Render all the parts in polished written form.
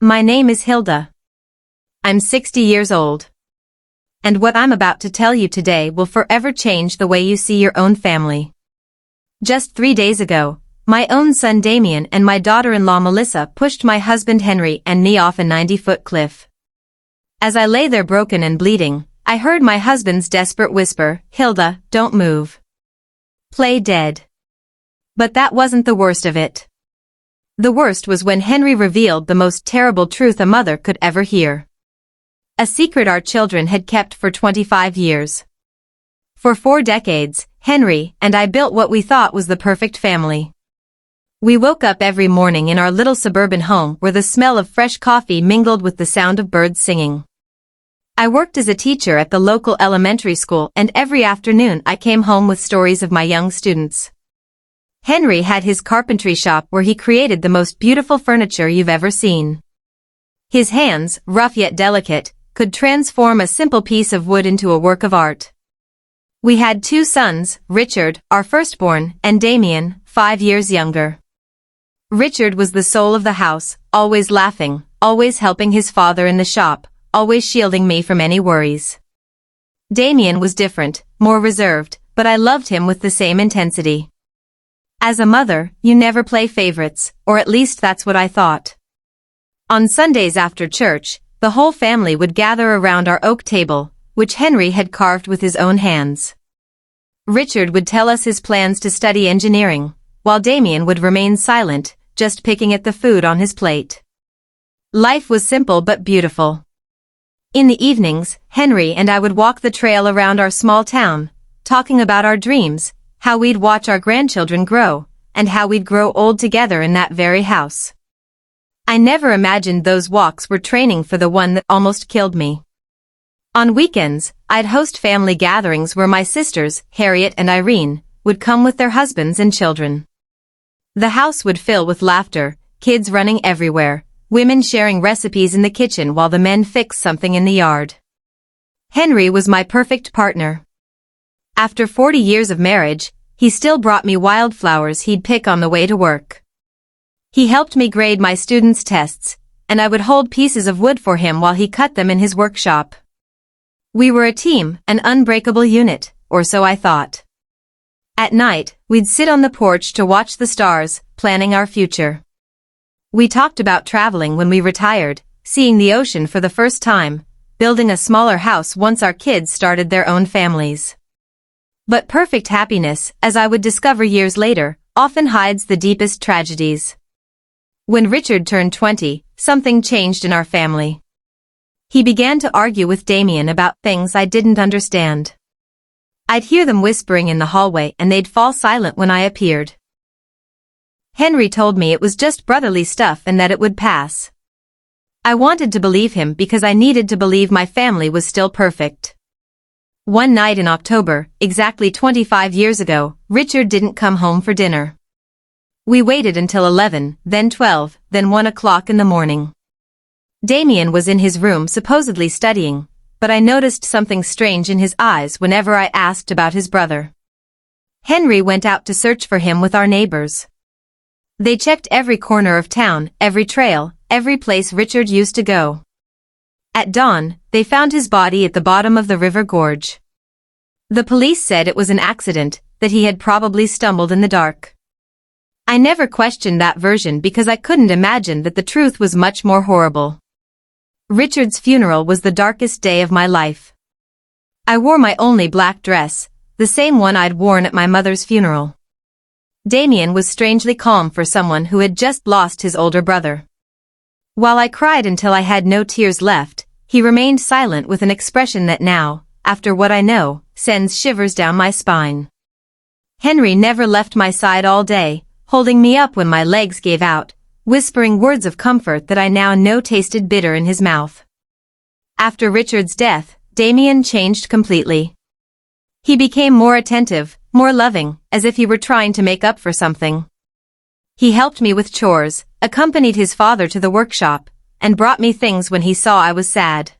My name is Hilda. I'm 60 years old. And what I'm about to tell you today will forever change the way you see your own family. Just 3 days ago, my own son Damien and my daughter-in-law Melissa pushed my husband Henry and me off a 90-foot cliff. As I lay there broken and bleeding, I heard my husband's desperate whisper, "Hilda, don't move. Play dead." But that wasn't the worst of it. The worst was when Henry revealed the most terrible truth a mother could ever hear. A secret our children had kept for 25 years. For 4 decades, Henry and I built what we thought was the perfect family. We woke up every morning in our little suburban home where the smell of fresh coffee mingled with the sound of birds singing. I worked as a teacher at the local elementary school, and every afternoon I came home with stories of my young students. Henry had his carpentry shop where he created the most beautiful furniture you've ever seen. His hands, rough yet delicate, could transform a simple piece of wood into a work of art. We had 2 sons, Richard, our firstborn, and Damien, 5 years younger. Richard was the soul of the house, always laughing, always helping his father in the shop, always shielding me from any worries. Damien was different, more reserved, but I loved him with the same intensity. As a mother, you never play favorites, or at least that's what I thought. On Sundays after church, the whole family would gather around our oak table, which Henry had carved with his own hands. Richard would tell us his plans to study engineering, while Damien would remain silent, just picking at the food on his plate. Life was simple but beautiful. In the evenings, Henry and I would walk the trail around our small town, talking about our dreams, how we'd watch our grandchildren grow, and how we'd grow old together in that very house. I never imagined those walks were training for the one that almost killed me. On weekends, I'd host family gatherings where my sisters, Harriet and Irene, would come with their husbands and children. The house would fill with laughter, kids running everywhere, women sharing recipes in the kitchen while the men fixed something in the yard. Henry was my perfect partner. After 40 years of marriage, he still brought me wildflowers he'd pick on the way to work. He helped me grade my students' tests, and I would hold pieces of wood for him while he cut them in his workshop. We were a team, an unbreakable unit, or so I thought. At night, we'd sit on the porch to watch the stars, planning our future. We talked about traveling when we retired, seeing the ocean for the first time, building a smaller house once our kids started their own families. But perfect happiness, as I would discover years later, often hides the deepest tragedies. When Richard turned 20, something changed in our family. He began to argue with Damien about things I didn't understand. I'd hear them whispering in the hallway and they'd fall silent when I appeared. Henry told me it was just brotherly stuff and that it would pass. I wanted to believe him because I needed to believe my family was still perfect. One night in October, exactly 25 years ago, Richard didn't come home for dinner. We waited until 11, then 12, then 1 o'clock in the morning. Damien was in his room supposedly studying, but I noticed something strange in his eyes whenever I asked about his brother. Henry went out to search for him with our neighbors. They checked every corner of town, every trail, every place Richard used to go. At dawn, they found his body at the bottom of the river gorge. The police said it was an accident, that he had probably stumbled in the dark. I never questioned that version because I couldn't imagine that the truth was much more horrible. Richard's funeral was the darkest day of my life. I wore my only black dress, the same one I'd worn at my mother's funeral. Damien was strangely calm for someone who had just lost his older brother. While I cried until I had no tears left, he remained silent with an expression that now, after what I know, sends shivers down my spine. Henry never left my side all day, holding me up when my legs gave out, whispering words of comfort that I now know tasted bitter in his mouth. After Richard's death, Damien changed completely. He became more attentive, more loving, as if he were trying to make up for something. He helped me with chores, accompanied his father to the workshop, and brought me things when he saw I was sad.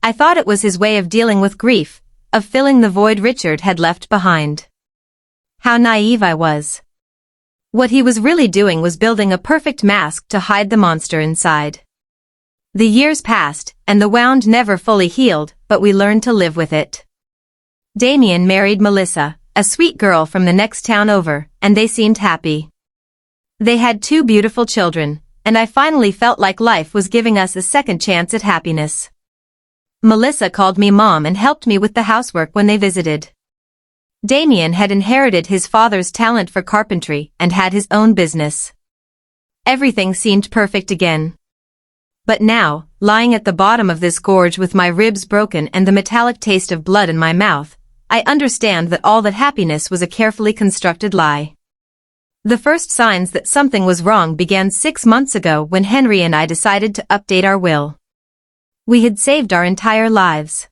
I thought it was his way of dealing with grief, of filling the void Richard had left behind. How naive I was. What he was really doing was building a perfect mask to hide the monster inside. The years passed, and the wound never fully healed, but we learned to live with it. Damien married Melissa, a sweet girl from the next town over, and they seemed happy. They had 2 beautiful children, and I finally felt like life was giving us a second chance at happiness. Melissa called me Mom and helped me with the housework when they visited. Damien had inherited his father's talent for carpentry and had his own business. Everything seemed perfect again. But now, lying at the bottom of this gorge with my ribs broken and the metallic taste of blood in my mouth, I understand that all that happiness was a carefully constructed lie. The first signs that something was wrong began 6 months ago when Henry and I decided to update our will. We had saved our entire lives.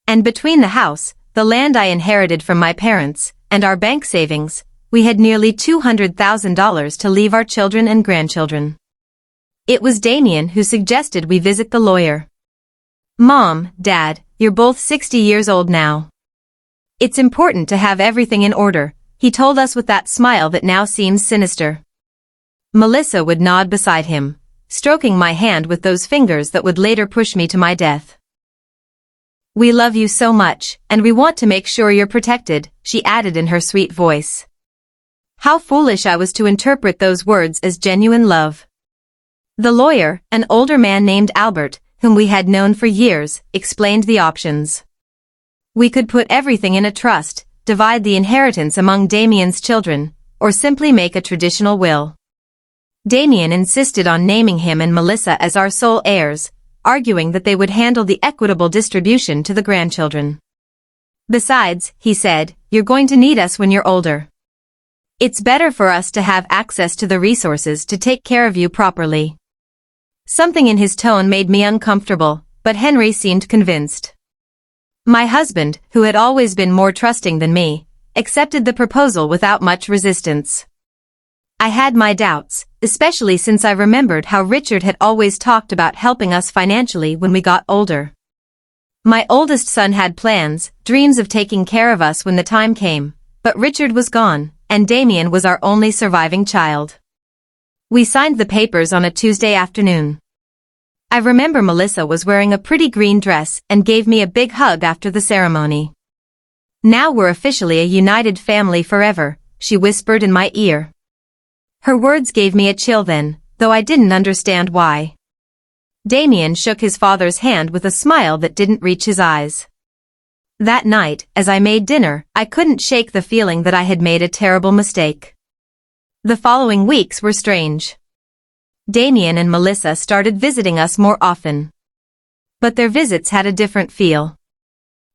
And between the house, the land I inherited from my parents, and our bank savings, we had nearly $200,000 to leave our children and grandchildren. It was Damien who suggested we visit the lawyer. Mom, Dad, you're both 60 years old now. It's important to have everything in order, he told us with that smile that now seems sinister. Melissa would nod beside him, stroking my hand with those fingers that would later push me to my death. We love you so much, and we want to make sure you're protected, she added in her sweet voice. How foolish I was to interpret those words as genuine love. The lawyer, an older man named Albert, whom we had known for years, explained the options. We could put everything in a trust, divide the inheritance among Damien's children, or simply make a traditional will. Damien insisted on naming him and Melissa as our sole heirs, arguing that they would handle the equitable distribution to the grandchildren. Besides, he said, you're going to need us when you're older. It's better for us to have access to the resources to take care of you properly. Something in his tone made me uncomfortable, but Henry seemed convinced. My husband, who had always been more trusting than me, accepted the proposal without much resistance. I had my doubts, especially since I remembered how Richard had always talked about helping us financially when we got older. My oldest son had plans, dreams of taking care of us when the time came, but Richard was gone, and Damien was our only surviving child. We signed the papers on a Tuesday afternoon. I remember Melissa was wearing a pretty green dress and gave me a big hug after the ceremony. Now we're officially a united family forever, she whispered in my ear. Her words gave me a chill then, though I didn't understand why. Damien shook his father's hand with a smile that didn't reach his eyes. That night, as I made dinner, I couldn't shake the feeling that I had made a terrible mistake. The following weeks were strange. Damien and Melissa started visiting us more often. But their visits had a different feel.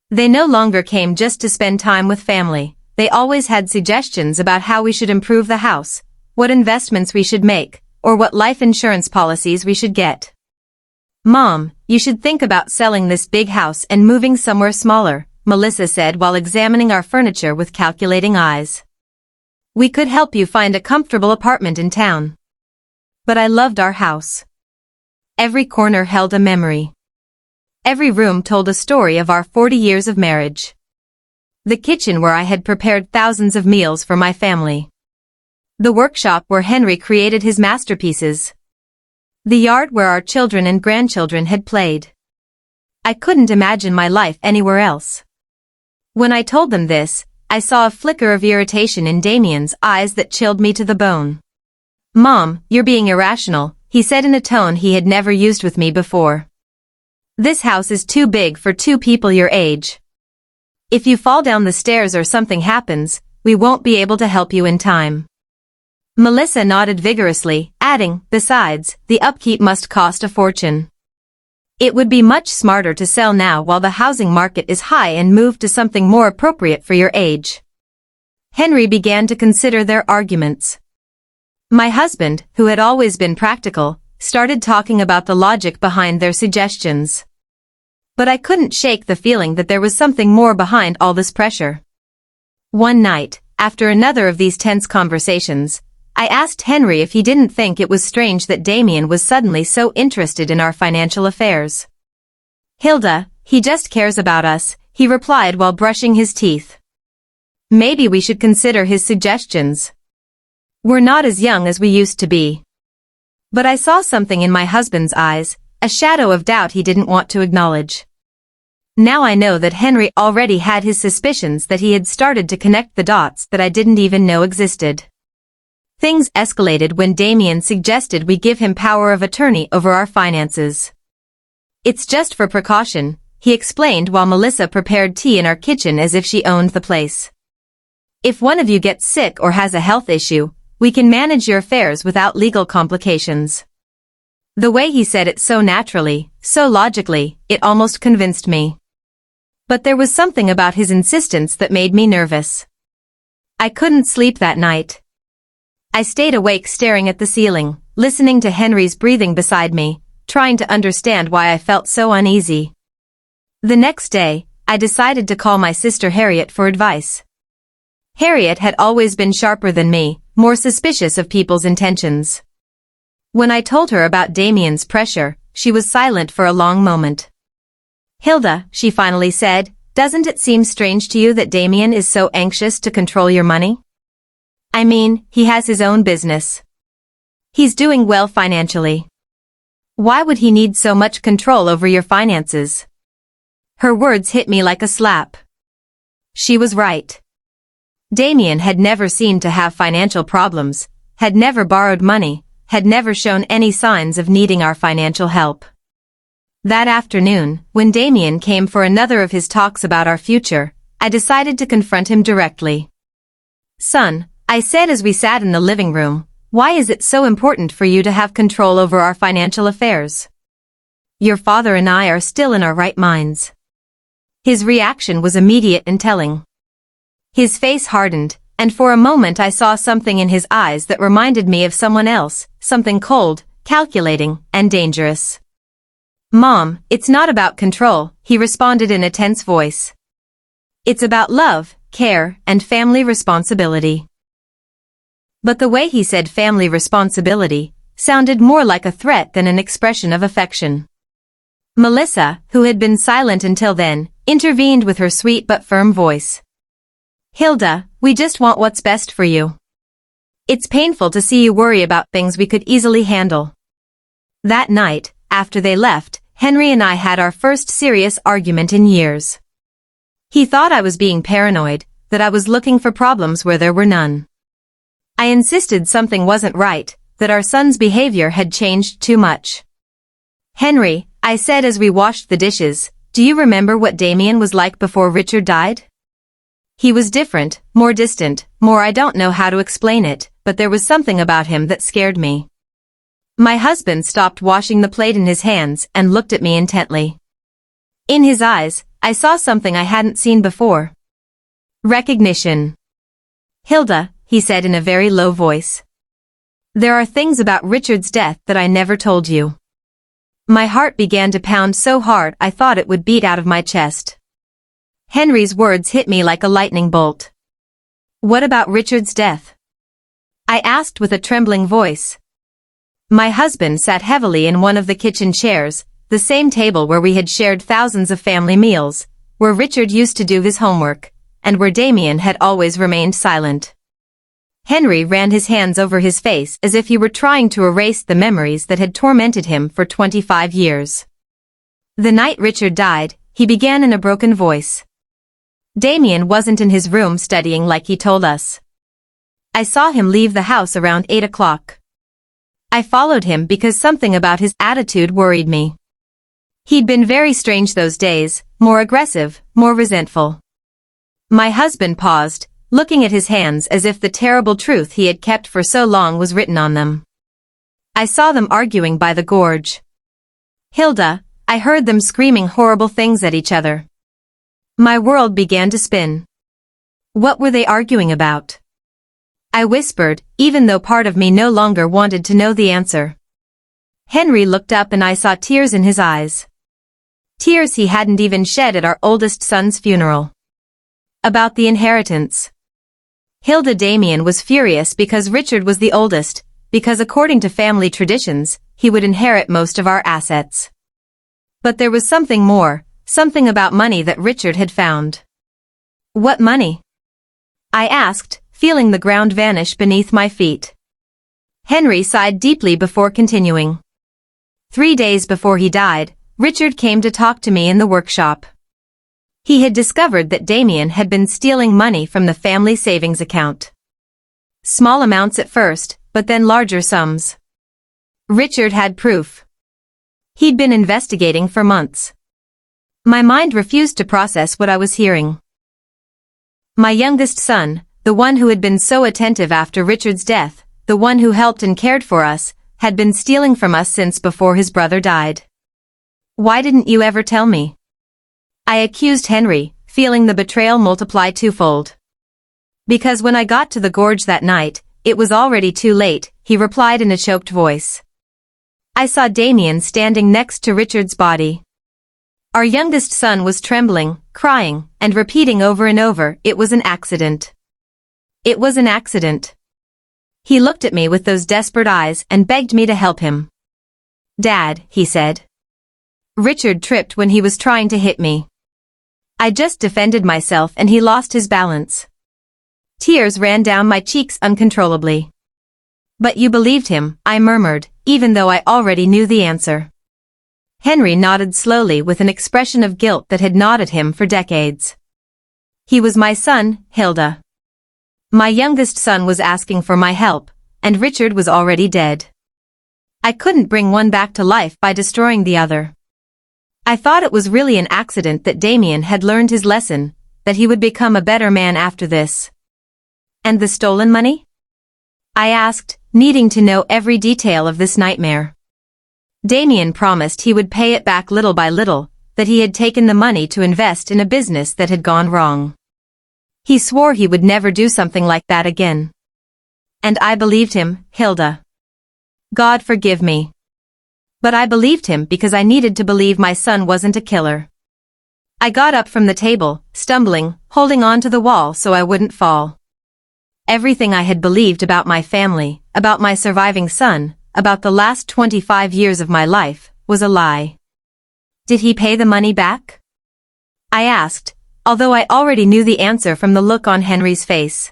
They no longer came just to spend time with family, they always had suggestions about how we should improve the house, what investments we should make, or what life insurance policies we should get. Mom, you should think about selling this big house and moving somewhere smaller, Melissa said while examining our furniture with calculating eyes. We could help you find a comfortable apartment in town. But I loved our house. Every corner held a memory. Every room told a story of our 40 years of marriage. The kitchen where I had prepared thousands of meals for my family. The workshop where Henry created his masterpieces. The yard where our children and grandchildren had played. I couldn't imagine my life anywhere else. When I told them this, I saw a flicker of irritation in Damien's eyes that chilled me to the bone. Mom, you're being irrational, he said in a tone he had never used with me before. This house is too big for 2 people your age. If you fall down the stairs or something happens, we won't be able to help you in time. Melissa nodded vigorously, adding, besides, the upkeep must cost a fortune. It would be much smarter to sell now while the housing market is high and move to something more appropriate for your age. Henry began to consider their arguments. My husband, who had always been practical, started talking about the logic behind their suggestions. But I couldn't shake the feeling that there was something more behind all this pressure. One night, after another of these tense conversations, I asked Henry if he didn't think it was strange that Damien was suddenly so interested in our financial affairs. Hilda, he just cares about us, he replied while brushing his teeth. Maybe we should consider his suggestions. We're not as young as we used to be. But I saw something in my husband's eyes, a shadow of doubt he didn't want to acknowledge. Now I know that Henry already had his suspicions, that he had started to connect the dots that I didn't even know existed. Things escalated when Damien suggested we give him power of attorney over our finances. It's just for precaution, he explained while Melissa prepared tea in our kitchen as if she owned the place. If one of you gets sick or has a health issue, we can manage your affairs without legal complications. The way he said it so naturally, so logically, it almost convinced me. But there was something about his insistence that made me nervous. I couldn't sleep that night. I stayed awake staring at the ceiling, listening to Henry's breathing beside me, trying to understand why I felt so uneasy. The next day, I decided to call my sister Harriet for advice. Harriet had always been sharper than me, more suspicious of people's intentions. When I told her about Damien's pressure, she was silent for a long moment. "Hilda," she finally said, "doesn't it seem strange to you that Damien is so anxious to control your money? I mean, he has his own business. He's doing well financially. Why would he need so much control over your finances?" Her words hit me like a slap. She was right. Damien had never seemed to have financial problems, had never borrowed money, had never shown any signs of needing our financial help. That afternoon, when Damien came for another of his talks about our future, I decided to confront him directly. "Son," I said as we sat in the living room, "why is it so important for you to have control over our financial affairs? Your father and I are still in our right minds." His reaction was immediate and telling. His face hardened, and for a moment I saw something in his eyes that reminded me of someone else, something cold, calculating, and dangerous. "Mom, it's not about control," he responded in a tense voice. "It's about love, care, and family responsibility." But the way he said family responsibility sounded more like a threat than an expression of affection. Melissa, who had been silent until then, intervened with her sweet but firm voice. "Hilda, we just want what's best for you. It's painful to see you worry about things we could easily handle." That night, after they left, Henry and I had our first serious argument in years. He thought I was being paranoid, that I was looking for problems where there were none. I insisted something wasn't right, that our son's behavior had changed too much. "Henry," I said as we washed the dishes, "do you remember what Damien was like before Richard died? He was different, more distant, more I don't know how to explain it, but there was something about him that scared me." My husband stopped washing the plate in his hands and looked at me intently. In his eyes, I saw something I hadn't seen before. Recognition. "Hilda," he said in a very low voice. "There are things about Richard's death that I never told you." My heart began to pound so hard I thought it would beat out of my chest. Henry's words hit me like a lightning bolt. "What about Richard's death?" I asked with a trembling voice. My husband sat heavily in one of the kitchen chairs, the same table where we had shared thousands of family meals, where Richard used to do his homework, and where Damien had always remained silent. Henry ran his hands over his face as if he were trying to erase the memories that had tormented him for 25 years. "The night Richard died," he began in a broken voice. "Damien wasn't in his room studying like he told us. I saw him leave the house around 8 o'clock. I followed him because something about his attitude worried me. He'd been very strange those days, more aggressive, more resentful." My husband paused, looking at his hands as if the terrible truth he had kept for so long was written on them. "I saw them arguing by the gorge. Hilda, I heard them screaming horrible things at each other." My world began to spin. What were they arguing about? I whispered, even though part of me no longer wanted to know the answer. Henry looked up and I saw tears in his eyes. Tears he hadn't even shed at our oldest son's funeral. About the inheritance. Hilda, Damien was furious because Richard was the oldest, because according to family traditions, he would inherit most of our assets. But there was something more, something about money that Richard had found. "What money?" I asked, feeling the ground vanish beneath my feet. Henry sighed deeply before continuing. 3 days before he died, Richard came to talk to me in the workshop. He had discovered that Damien had been stealing money from the family savings account. Small amounts at first, but then larger sums. Richard had proof. He'd been investigating for months. My mind refused to process what I was hearing. My youngest son, the one who had been so attentive after Richard's death, the one who helped and cared for us, had been stealing from us since before his brother died. Why didn't you ever tell me? I accused Henry, feeling the betrayal multiply twofold. Because when I got to the gorge that night, it was already too late, he replied in a choked voice. I saw Damien standing next to Richard's body. Our youngest son was trembling, crying, and repeating over and over, it was an accident. It was an accident. He looked at me with those desperate eyes and begged me to help him. Dad, he said. Richard tripped when he was trying to hit me. I just defended myself and he lost his balance. Tears ran down my cheeks uncontrollably. But you believed him, I murmured, even though I already knew the answer. Henry nodded slowly with an expression of guilt that had gnawed at him for decades. He was my son, Hilda. My youngest son was asking for my help, and Richard was already dead. I couldn't bring one back to life by destroying the other. I thought it was really an accident that Damien had learned his lesson, that he would become a better man after this. And the stolen money? I asked, needing to know every detail of this nightmare. Damien promised he would pay it back little by little, that he had taken the money to invest in a business that had gone wrong. He swore he would never do something like that again. And I believed him, Hilda. God forgive me. But I believed him because I needed to believe my son wasn't a killer. I got up from the table, stumbling, holding on to the wall so I wouldn't fall. Everything I had believed about my family, about my surviving son, about the last 25 years of my life, was a lie. Did he pay the money back? I asked, although I already knew the answer from the look on Henry's face.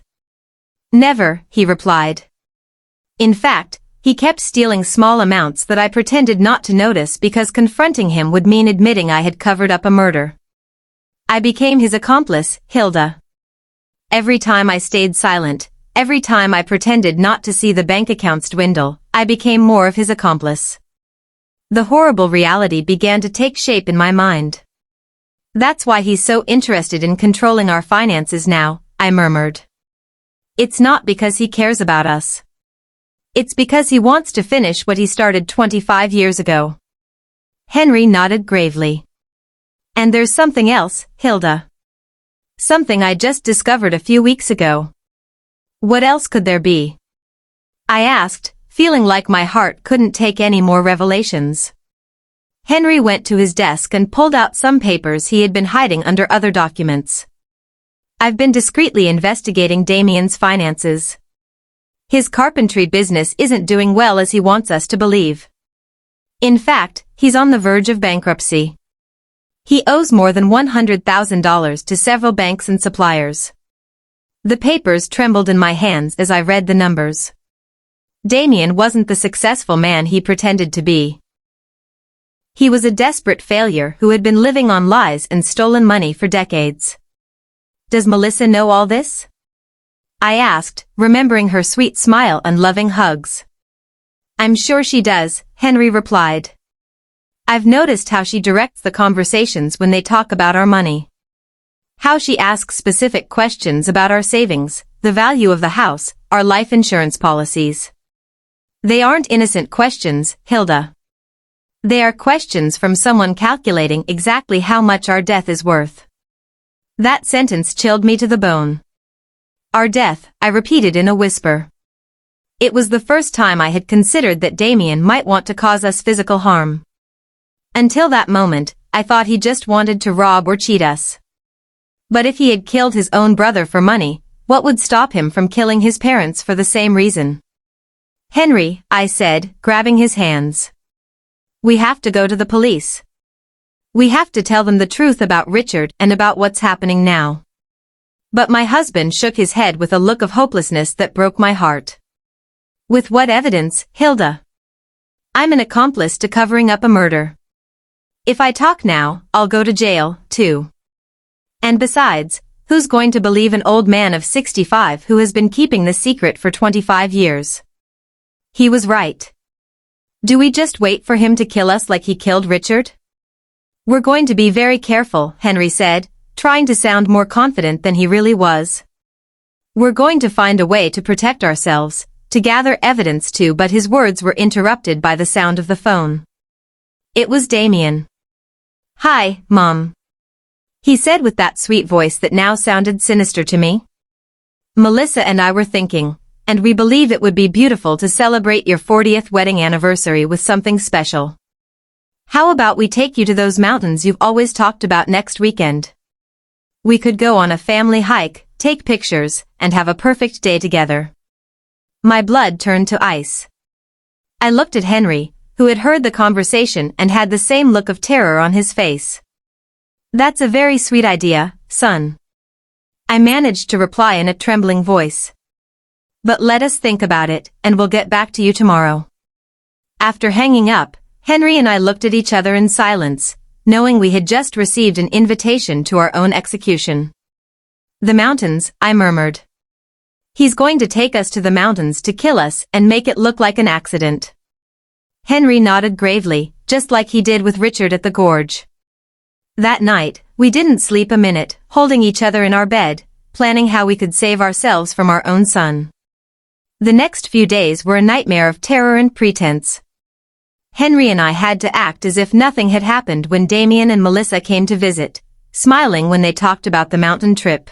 Never, he replied. In fact, he kept stealing small amounts that I pretended not to notice because confronting him would mean admitting I had covered up a murder. I became his accomplice, Hilda. Every time I stayed silent, every time I pretended not to see the bank accounts dwindle, I became more of his accomplice. The horrible reality began to take shape in my mind. That's why he's so interested in controlling our finances now, I murmured. It's not because he cares about us. It's because he wants to finish what he started 25 years ago. Henry nodded gravely. And there's something else, Hilda. Something I just discovered a few weeks ago. What else could there be? I asked, feeling like my heart couldn't take any more revelations. Henry went to his desk and pulled out some papers he had been hiding under other documents. I've been discreetly investigating Damien's finances. His carpentry business isn't doing well as he wants us to believe. In fact, he's on the verge of bankruptcy. He owes more than $100,000 to several banks and suppliers. The papers trembled in my hands as I read the numbers. Damien wasn't the successful man he pretended to be. He was a desperate failure who had been living on lies and stolen money for decades. Does Melissa know all this? I asked, remembering her sweet smile and loving hugs. I'm sure she does, Henry replied. I've noticed how she directs the conversations when they talk about our money. How she asks specific questions about our savings, the value of the house, our life insurance policies. They aren't innocent questions, Hilda. They are questions from someone calculating exactly how much our death is worth. That sentence chilled me to the bone. Our death, I repeated in a whisper. It was the first time I had considered that Damien might want to cause us physical harm. Until that moment, I thought he just wanted to rob or cheat us. But if he had killed his own brother for money, what would stop him from killing his parents for the same reason? Henry, I said, grabbing his hands. We have to go to the police. We have to tell them the truth about Richard and about what's happening now. But my husband shook his head with a look of hopelessness that broke my heart. With what evidence, Hilda? I'm an accomplice to covering up a murder. If I talk now, I'll go to jail, too. And besides, who's going to believe an old man of 65 who has been keeping the secret for 25 years? He was right. Do we just wait for him to kill us like he killed Richard? We're going to be very careful, Henry said, trying to sound more confident than he really was. We're going to find a way to protect ourselves, to gather evidence too, but his words were interrupted by the sound of the phone. It was Damien. Hi, Mom. He said with that sweet voice that now sounded sinister to me. Melissa and I were thinking, and we believe it would be beautiful to celebrate your 40th wedding anniversary with something special. How about we take you to those mountains you've always talked about next weekend? We could go on a family hike, take pictures, and have a perfect day together. My blood turned to ice. I looked at Henry, who had heard the conversation and had the same look of terror on his face. That's a very sweet idea, son. I managed to reply in a trembling voice. But let us think about it, and we'll get back to you tomorrow. After hanging up, Henry and I looked at each other in silence, knowing we had just received an invitation to our own execution. The mountains, I murmured. He's going to take us to the mountains to kill us and make it look like an accident. Henry nodded gravely, just like he did with Richard at the gorge. That night, we didn't sleep a minute, holding each other in our bed, planning how we could save ourselves from our own son. The next few days were a nightmare of terror and pretense. Henry and I had to act as if nothing had happened when Damien and Melissa came to visit, smiling when they talked about the mountain trip.